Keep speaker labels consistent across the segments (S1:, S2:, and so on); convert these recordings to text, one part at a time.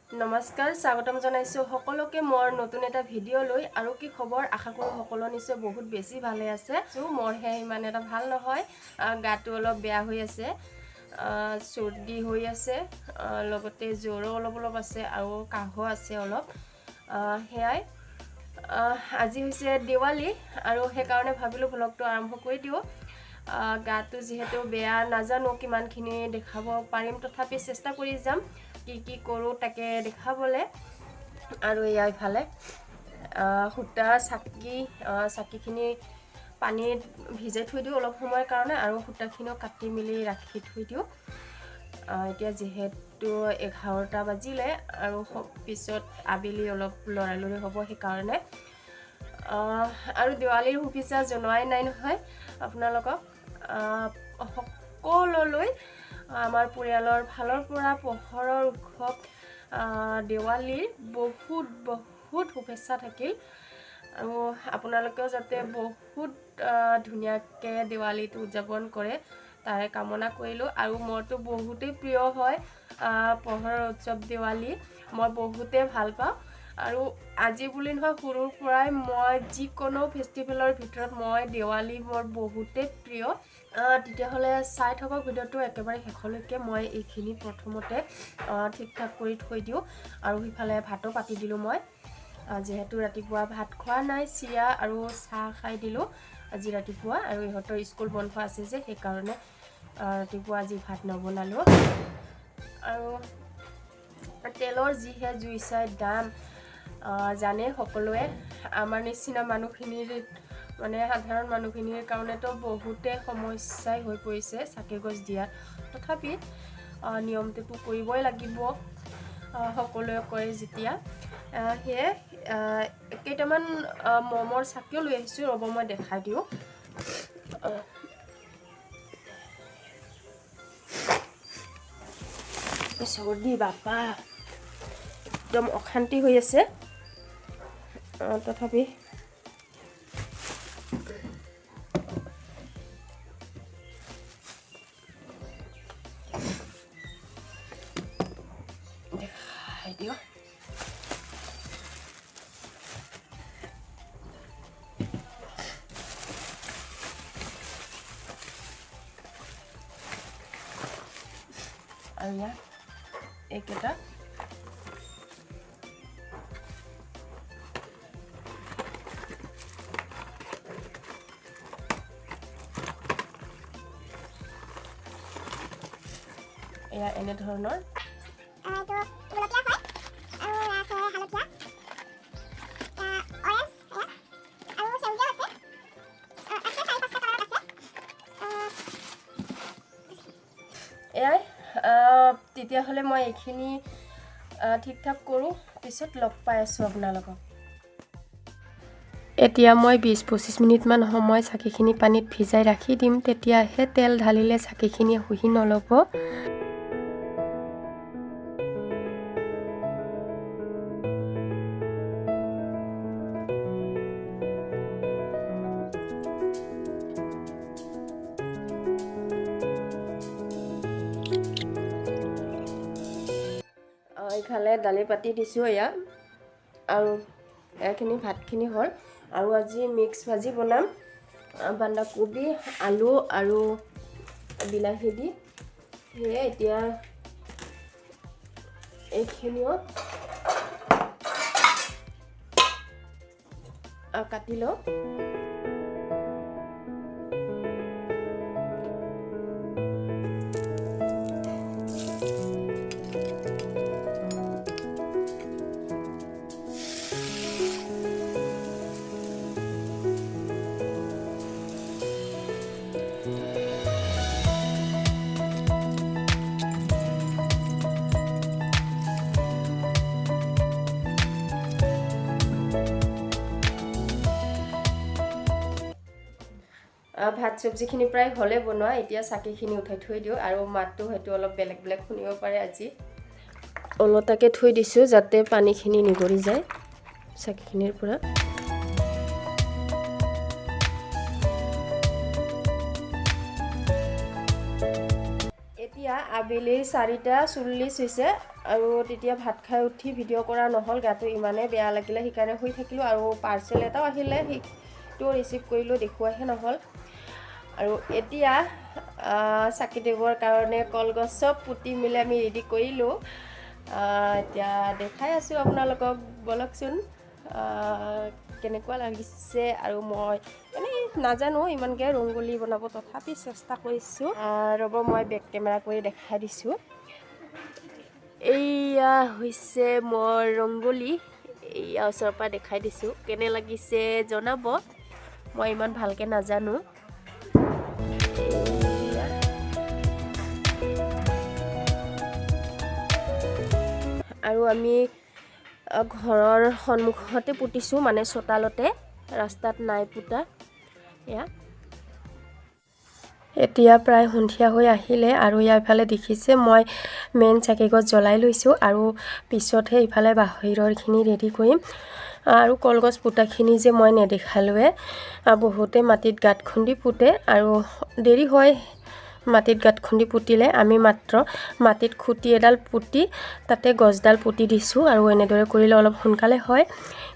S1: নমস্কাৰ স্বাগতম জনাইছো সকলোকে মোৰ নতুন এটা ভিডিও লৈ আৰু কি খবৰ আশা কৰো সকলো নিশ্চয় বহুত বেছি ভালে আছে মোৰ হে ইমান এটা ভাল নহয় গাটো অলপ বেয়া হৈ আছে সৰ্দি হৈ আছে লগতে জ্বৰো অলপ আছে আৰু কাহ আছে অলপ হেয়াই আজি হৈছে দিৱালী আৰু হে কাৰণে ভাবিলো ব্লগটো আৰম্ভ কৰি দিও গাটো যেহেতু বেয়া নাজানো কিমানখিনি দেখাব পাৰিম তথাপি চেষ্টা কৰি যাম কি কৰো তাকে দেখাবলে আৰু ইয়াই ফালে হুটা চাকিখিনি পানীত ভিজাই থৈ দিও অলপ সময়ৰ কাৰণে আৰু হুটাখিনিও কাটি মিলি ৰাখি থৈ দিও এতিয়া যেহেতু 11টা বাজিলে আৰু পিছত আবেলি অলপ লৰালৰি হ'ব হে কাৰণে আৰু দিৱালীৰ শুভেচ্ছা জনোৱাই নাই নহয় আপোনালোকক সকলোলৈ আমাৰ পৰিয়ালৰ ফালৰ পৰা পোহৰৰ উৎসৱ দিৱালীৰ বহুত শুভেচ্ছা থাকিল আৰু আপোনালোকেও যাতে বহুত ধুনীয়াকৈ দিৱালীটো উদযাপন কৰে তাৰে কামনা কৰিলো আৰু মোৰটো বহুতেই প্ৰিয় হয় পোহৰৰ উৎসৱ দিৱালী মই বহুতেই ভাল পাওঁ আৰু আজি বুলি নহয় সৰুৰ পৰাই মই যিকোনো ফেষ্টিভেলৰ ভিতৰত মই দিৱালী মোৰ বহুতেই প্ৰিয় তেতিয়া হলে চাই থকা ভিডিওটো একেবাৰে শেষলৈকে মই এইখিনি প্ৰথমতে ঠিক ঠাক কৰি থৈ দিও আৰু হিফালে ভাতো পাতি দিলো মই যেহেতু ৰাতিপুৱা ভাত খোৱা নাই চিৰা আৰু চাহ খাই দিলো আজি ৰাতিপুৱা আৰু ইহঁতৰ স্কুল বন্ধ আছে যে সেই কাৰণে ৰাতিপুৱা আজি ভাত নবনালো আৰু তেলৰ যিহে জুইচাই দাম জানে সকলোৱে আমাৰ নিচিনা মানুহখিনিৰ মানে সাধাৰণ মানুহখিনিৰ কাৰণেতো বহুতে সমস্যাই হৈ পৰিছে চাকি গছ দিয়া তথাপি নিয়মটো কৰিবই লাগিব সকলোৱে কৰে যেতিয়া হে কেইটামান মমৰ চাকিও লৈ আহিছো ৰব মই দেখাই দিও সৰ্দি বাপা একদম অশান্তি হৈ আছে তথাপি দেখাই দিও আৰু ইয়াত এইকেইটা এয়া এনে ধৰণৰ এয়াই তেতিয়া হলে মই এইখিনি ঠিক ঠাক কৰো পিছত লগ পাই আছো আপোনালোকক এতিয়া মই 20-25 মিনিট মান সময় চাকিখিনি পানীত ভিজাই ৰাখি দিম তেতিয়াহে তেল ঢালিলে চাকিখিনি হুহি নলব ইফালে দালি পাতি দিছো এয়া আৰু এখিনি ভাতখিনি হল আৰু আজি মিক্স ভাজি বনাম বন্ধাকবি আলু আৰু বিলাহী দি হে এতিয়া এইখিনিও কাটি লওঁ ভাত সবজিখিনি প্ৰায় হলে বনোৱা এতিয়া চাকিখিনি উঠাই থৈ দিও আৰু মাতটো হয়তো অলপ বেলেগ শুনিব পাৰে আজি অলতাকে থৈ দিছো যাতে পানীখিনি নিগৰি যায় চাকিখিনিৰ পৰা এতিয়া আবেলি 4:40 হৈছে আৰু তেতিয়া ভাত খাই উঠি ভিডিঅ' কৰা নহ'ল, গাটো ইমানেই বেয়া লাগিলে সেইকাৰণে শুই থাকিলোঁ। আৰু পাৰ্চেল এটাও আহিলে, সেইটো ৰিচিভ কৰিলোঁ, দেখুৱাহে নহ'ল। আৰু এতিয়া চাকি দিবৰ কাৰণে কলগছ চব পুতি মেলি আমি ৰেডি কৰিলোঁ। এতিয়া দেখাই আছোঁ আপোনালোকক, বলকচোন কেনেকুৱা লাগিছে। আৰু মই নাজানো ইমানকৈ ৰংগোলী বনাব, তথাপি চেষ্টা কৰিছোঁ। ৰ'ব মই বেক কেমেৰা কৰি দেখাই দিছোঁ। এইয়া হৈছে মোৰ ৰংগোলী, এইয়া ওচৰৰ পৰা দেখাই দিছোঁ। কেনে লাগিছে জনাব, মই ইমান ভালকৈ নাজানো। আৰু আমি ঘৰৰ সন্মুখতে পুতিছোঁ, মানে চোতালতে, ৰাস্তাত নাই পুতা। এতিয়া প্ৰায় সন্ধিয়া হৈ আহিলে আৰু ইফালে দেখিছে মই মেইন চাকিগছ জ্বলাই লৈছোঁ আৰু পিছতহে ইফালে বাহিৰৰখিনি ৰেডি কৰিম। আৰু কলগছ পোতাখিনি যে মই নেদেখালোৱে, বহুতে মাটিত গাঁত খুন্দি পুতে আৰু দেৰি হয়। মাটিত গাঁত খুন্দি পুতিলে আমি মাত্ৰ মাটিত খুঁটি এডাল পুতি তাতে গছডাল পুতি দিছোঁ আৰু এনেদৰে কৰিলে অলপ সোনকালে হয়।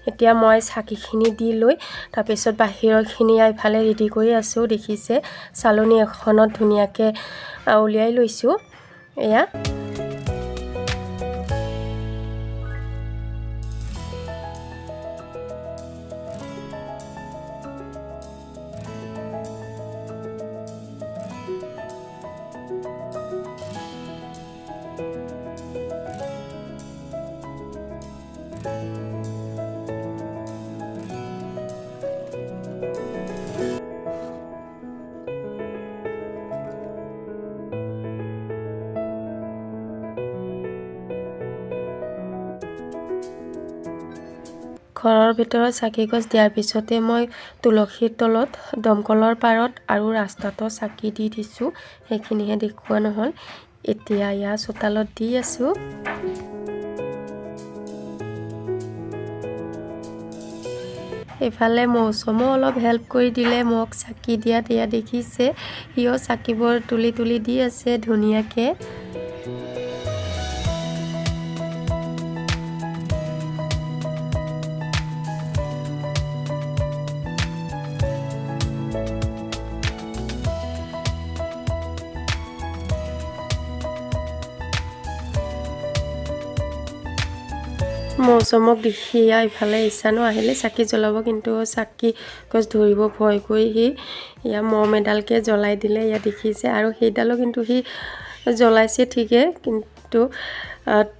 S1: এতিয়া মই চাকিখিনি দি লৈ তাৰপিছত বাহিৰৰখিনি ইফালে ৰেডি কৰি আছোঁ। দেখিছে চালনী এখনত ধুনীয়াকৈ উলিয়াই লৈছোঁ। এয়া ঘৰৰ ভিতৰত চাকিগছ দিয়াৰ পিছতে মই তুলসীৰ তলত, দমকলৰ পাৰত আৰু ৰাস্তাতো চাকি দি দিছোঁ। সেইখিনিহে দেখুওৱা নহ'ল। এতিয়া ইয়াৰ চোতালত দি আছোঁ। এইফালে মৌচুমো অলপ হেল্প কৰি দিলে মোক চাকি দিয়াত। এয়া দেখিছে সিও চাকিবোৰ তুলি তুলি দি আছে ধুনীয়াকৈ। মৌচুমক দেখি ইফালে ইছানো আহিলে চাকি জ্বলাব, কিন্তু চাকি গছ ধৰিব ভয় কৰি সি মম এডালকৈ জ্বলাই দিলে। ইয়াত দেখিছে, আৰু সেইডালো কিন্তু সি জ্বলাইছে ঠিকে, কিন্তু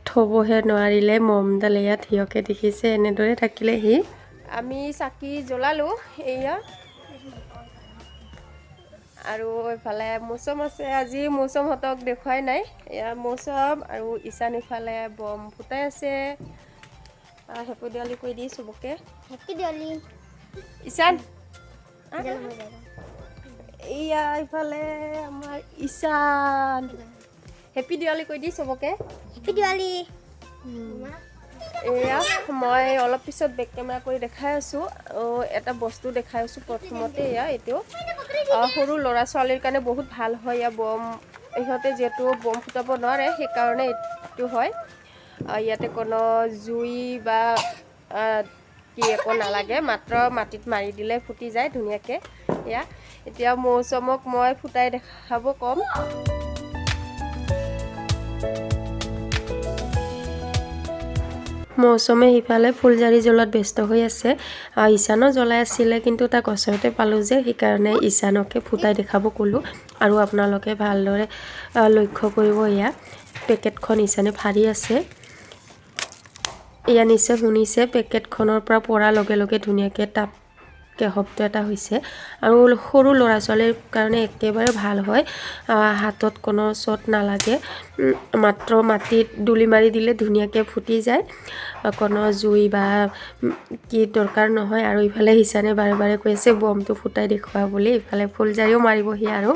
S1: থ'বহে নোৱাৰিলে মমডাল। ইয়াত সিয়কে দেখিছে, এনেদৰে থাকিলে সি। আমি চাকি জ্বলালোঁ এয়া, আৰু এইফালে মৌচুম আছে। আজি মৌচুমহঁতক দেখুৱাই নাই। এয়া মৌচুম আৰু ইছান ইফালে বম ফুটাই আছে। হেপী দিৱালী কৈ দি চবকে। হেপী দিৱালী ইছান। এয়া ইফালে আমাৰ ইছান, হেপী দিৱালী কৈ দি চবকে। হেপী দিৱালী। এয়া মই অলপ পিছত বেক কেমেৰা কৰি দেখাই আছোঁ। এটা বস্তু দেখাই আছোঁ প্ৰথমতে। এইটো সৰু ল'ৰা ছোৱালীৰ কাৰণে বহুত ভাল হয়। বম, ইহঁতে যিহেতু বম ফুটাব নোৱাৰে, সেইকাৰণে এইটো হয়। ইয়াতে কোনো জুই বা কি একো নালাগে, মাত্ৰ মাটিত মাৰি দিলে ফুটি যায় ধুনীয়াকৈ। এতিয়া মৌচুমক মই ফুটাই দেখাব ক'ম। মৌচুমে সিফালে ফুলজাৰি জ্বলোৱাত ব্যস্ত হৈ আছে। ইছানো জ্বলাই আছিলে, কিন্তু তাক ওচৰতে পালোঁ যে সেইকাৰণে ইছানকে ফুটাই দেখাব ক'লোঁ। আৰু আপোনালোকে ভালদৰে লক্ষ্য কৰিব, এয়া পেকেটখন ইছানে ফাৰি আছে। এয়া নিশ্চয় শুনিছে, পেকেটখনৰ পৰা পৰাৰ লগে লগে ধুনীয়াকৈ টাপকৈ শব্দ এটা হৈছে। আৰু সৰু ল'ৰা ছোৱালীৰ কাৰণে একেবাৰে ভাল হয়। হাতত কোনো চট নালাগে, মাত্ৰ মাটিত দুলি মাৰি দিলে ধুনীয়াকৈ ফুটি যায়। কোনো জুই বা কি দৰকাৰ নহয়। আৰু ইফালে ইছানে বাৰে বাৰে কৈ আছে বমটো ফুটাই দেখুওৱা বুলি। ইফালে ফুলজাৰিও মাৰিবহি। আৰু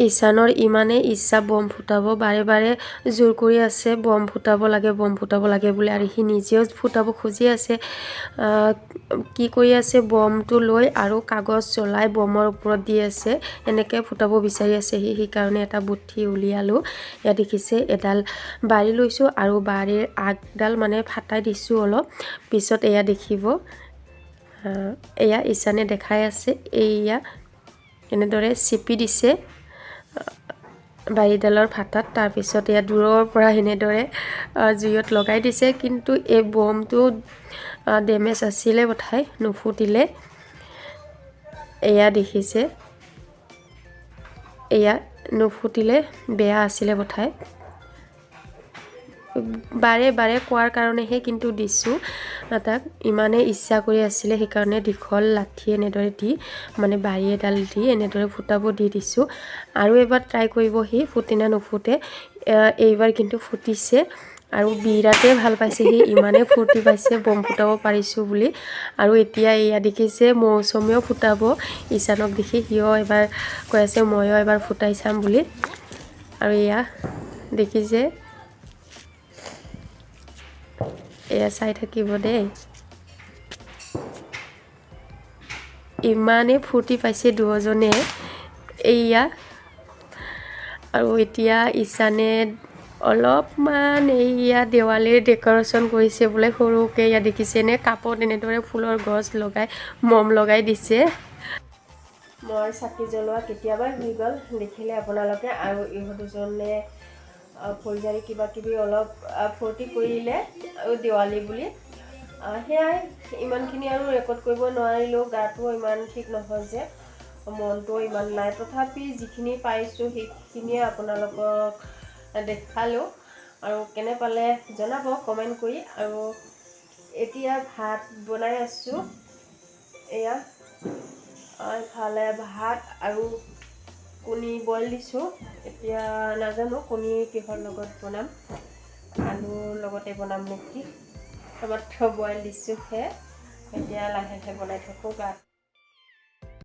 S1: ঈশানৰ ইমানেই ইচ্ছা বম ফুটাব, বাৰে বাৰে জোৰ কৰি আছে বম ফুটাব লাগে বুলি, আৰু সি নিজেও ফুটাব খুজি আছে। কি কৰি আছে, বমটো লৈ আৰু কাগজ জ্বলাই বমৰ ওপৰত দি আছে, এনেকৈ ফুটাব বিচাৰি আছে সি। সেইকাৰণে এটা বুদ্ধি উলিয়ালোঁ। এয়া দেখিছে, এডাল বাৰী লৈছোঁ আৰু বাৰীৰ আগডাল মানে ফাটাই দিছোঁ অলপ, পিছত এয়া দেখিব। এয়া ঈশানে দেখাই আছে, এয়া এনেদৰে চিপি দিছে বাৰীডালৰ ফাটাত। তাৰপিছত এয়া দূৰৰ পৰা এনেদৰে জুইত লগাই দিছে, কিন্তু এই বমটো ডেমেজ আছিলে বোধহয়, নুফুটিলে। এয়া দেখিছে, এয়া নুফুটিলে, বেয়া আছিলে বোধহয়। বাৰে বাৰে কোৱাৰ কাৰণেহে কিন্তু দিছোঁ তাক, ইমানেই ইচ্ছা কৰি আছিলে, সেইকাৰণে দীঘল লাঠি এনেদৰে দি, মানে বাৰী এডাল দি এনেদৰে ফুটাব দি দিছোঁ। আৰু এবাৰ ট্ৰাই কৰিব সি, ফুটে নে নুফুটে। এইবাৰ কিন্তু ফুটিছে আৰু বিৰাটেই ভাল পাইছে সি, ইমানেই ফূৰ্তি পাইছে বম ফুটাব পাৰিছোঁ বুলি। আৰু এতিয়া এয়া দেখিছে, মৌচুমীও ফুটাব ঈশানক দেখি, সিও এবাৰ কৈ আছে ময়ো এবাৰ ফুটাই চাম বুলি। আৰু এয়া দেখিছে, এয়া চাই থাকিব দেই, ইমানেই ফূৰ্তি পাইছে দুয়োজনে। এয়া আৰু এতিয়া ঈশানে অলপমান এয়া দেৱালীৰ ডেক'ৰেশ্যন কৰিছে বোলে সৰুকৈ। এয়া দেখিছেনে, কাপত এনেদৰে ফুলৰ গছ লগাই মম লগাই দিছে। মই চাকি জ্বলোৱা কেতিয়াবাই হৈ গ'ল, দেখিলে আপোনালোকে। আৰু ইহঁত দুজনে ফুলজাৰি কিবা কিবি অলপ ফূৰ্তি কৰিলে আৰু দেৱালী বুলি। সেয়াই, ইমানখিনি আৰু ৰেকৰ্ড কৰিব নোৱাৰিলোঁ, গাটো ইমান ঠিক নহয় যে, মনটোও ইমান নাই। তথাপি যিখিনি পাইছোঁ সেইখিনিয়ে আপোনালোকক দেখালোঁ। আৰু কেনে পালে জনাব কমেণ্ট কৰি। আৰু এতিয়া ভাত বনাই আছোঁ। এয়া ইফালে ভাত আৰু কণী বইল দিছোঁ। এতিয়া নাজানো কণী কিহৰ লগত বনাম, আলুৰ লগতে বনাম নেকি। মাত্ৰ বইল দিছোঁহে, এতিয়া লাহে লাহে বনাই থাকোঁ। গাত